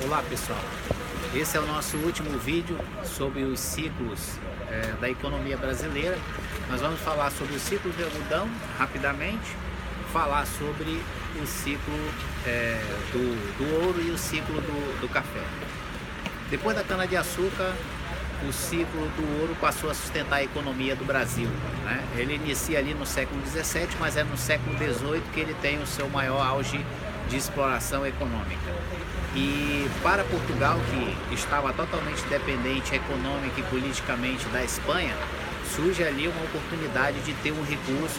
Olá pessoal, esse é o nosso último vídeo sobre os ciclos da economia brasileira. Nós vamos falar sobre o ciclo de algodão rapidamente, falar sobre o ciclo do ouro e o ciclo do café. Depois da cana-de-açúcar, o ciclo do ouro passou a sustentar a economia do Brasil, né? Ele inicia ali no século XVII, mas é no século XVIII que ele tem o seu maior auge de exploração econômica. E para Portugal, que estava totalmente dependente econômica e politicamente da Espanha, surge ali uma oportunidade de ter um recurso,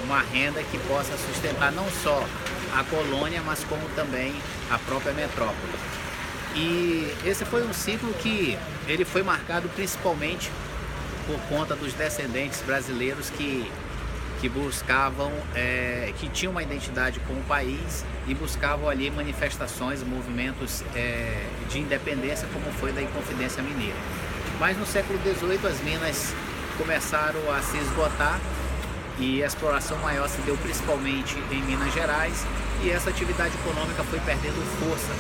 uma renda que possa sustentar não só a colônia, mas como também a própria metrópole. E esse foi um ciclo que ele foi marcado principalmente por conta dos descendentes brasileiros que buscavam, que tinham uma identidade com o país e buscavam ali manifestações, movimentos de independência, como foi da Inconfidência Mineira. Mas no século XVIII as minas começaram a se esgotar e a exploração maior se deu principalmente em Minas Gerais, e essa atividade econômica foi perdendo força.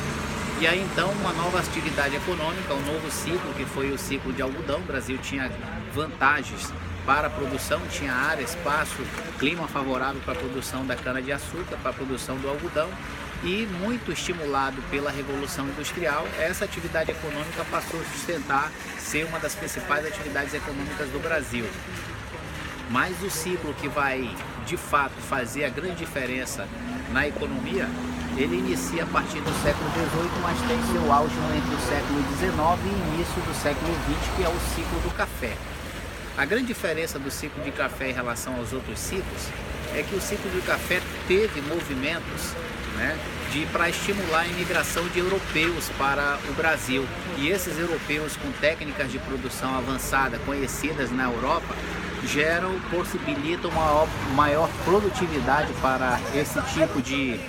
E aí então uma nova atividade econômica, um novo ciclo, que foi o ciclo de algodão. O Brasil tinha vantagens para a produção, tinha área, espaço, clima favorável para a produção da cana-de-açúcar, para a produção do algodão, e muito estimulado pela Revolução Industrial, essa atividade econômica passou a sustentar, ser uma das principais atividades econômicas do Brasil. Mas o ciclo que vai de fato fazer a grande diferença na economia, ele inicia a partir do século XVIII, mas tem seu auge entre o século XIX e início do século XX, que é o ciclo do café. A grande diferença do ciclo de café em relação aos outros ciclos é que o ciclo de café teve movimentos, né, para estimular a imigração de europeus para o Brasil. E esses europeus com técnicas de produção avançada conhecidas na Europa possibilitam uma maior produtividade para esse tipo de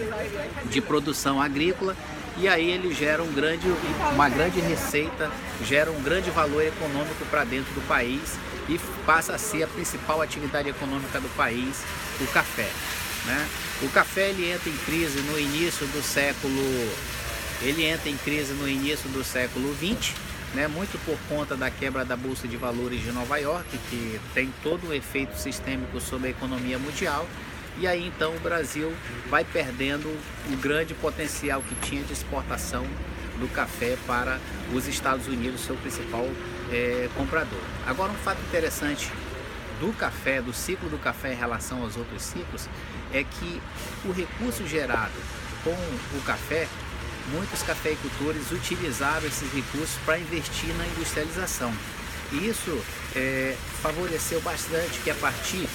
produção agrícola, e aí ele gera uma grande receita, gera um grande valor econômico para dentro do país e passa a ser a principal atividade econômica do país, o café, né? O café ele entra em crise no início do século XX, né, muito por conta da quebra da Bolsa de Valores de Nova York, que tem todo um efeito sistêmico sobre a economia mundial. E aí então o Brasil vai perdendo o grande potencial que tinha de exportação do café para os Estados Unidos, seu principal comprador. Agora, um fato interessante do café, do ciclo do café em relação aos outros ciclos, é que o recurso gerado com o café, muitos cafeicultores utilizaram esses recursos para investir na industrialização. E isso favoreceu bastante que a partir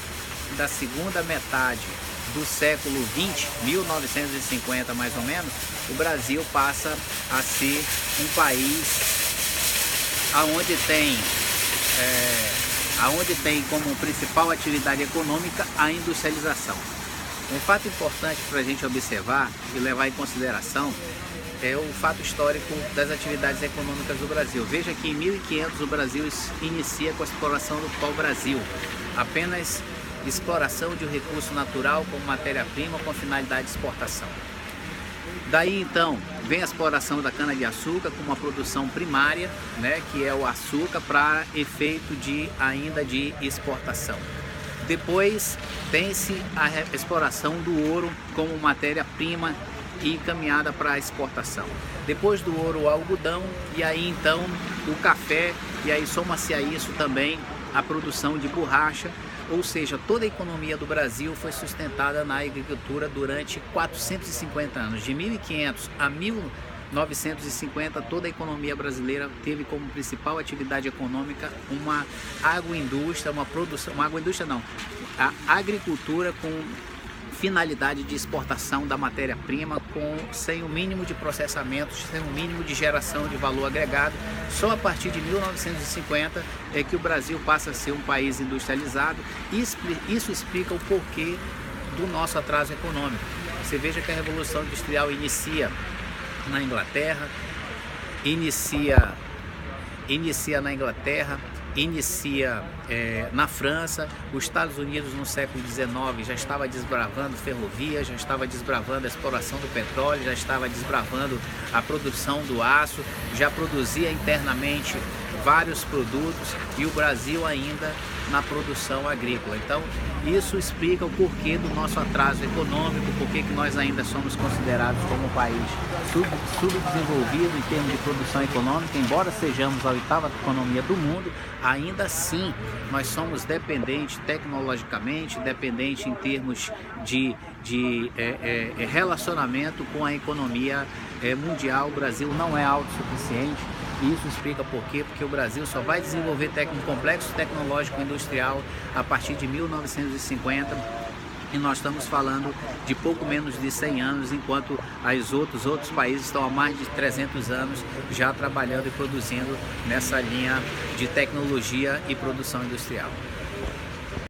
da segunda metade do século XX, 1950 mais ou menos, o Brasil passa a ser um país aonde tem como principal atividade econômica a industrialização. Um fato importante para a gente observar e levar em consideração é o fato histórico das atividades econômicas do Brasil. Veja que em 1500 o Brasil inicia com a exploração do pau-brasil, apenas exploração de um recurso natural como matéria-prima com finalidade de exportação. Daí então vem a exploração da cana-de-açúcar com uma produção primária, né, que é o açúcar para efeito ainda de exportação. Depois tem-se a exploração do ouro como matéria-prima e encaminhada para a exportação. Depois do ouro, o algodão, e aí então o café, e aí soma-se a isso também a produção de borracha. Ou seja, toda a economia do Brasil foi sustentada na agricultura durante 450 anos. De 1500 a 1950, toda a economia brasileira teve como principal atividade econômica uma agroindústria, a agricultura com finalidade de exportação da matéria-prima, sem o mínimo de processamento, sem o mínimo de geração de valor agregado. Só a partir de 1950 é que o Brasil passa a ser um país industrializado, e isso explica o porquê do nosso atraso econômico. Você veja que a Revolução Industrial inicia na Inglaterra, inicia na França. Os Estados Unidos no século XIX já estava desbravando ferrovias, já estava desbravando a exploração do petróleo, já estava desbravando a produção do aço, já produzia internamente vários produtos, e o Brasil ainda na produção agrícola. Então isso explica o porquê do nosso atraso econômico, porquê que nós ainda somos considerados como um país subdesenvolvido em termos de produção econômica. Embora sejamos a 8ª economia do mundo, ainda assim nós somos dependentes tecnologicamente, dependentes em termos de relacionamento com a economia mundial. O Brasil não é autossuficiente. E isso explica por quê? Porque o Brasil só vai desenvolver um complexo tecnológico industrial a partir de 1950, e nós estamos falando de pouco menos de 100 anos, enquanto outros países estão há mais de 300 anos já trabalhando e produzindo nessa linha de tecnologia e produção industrial.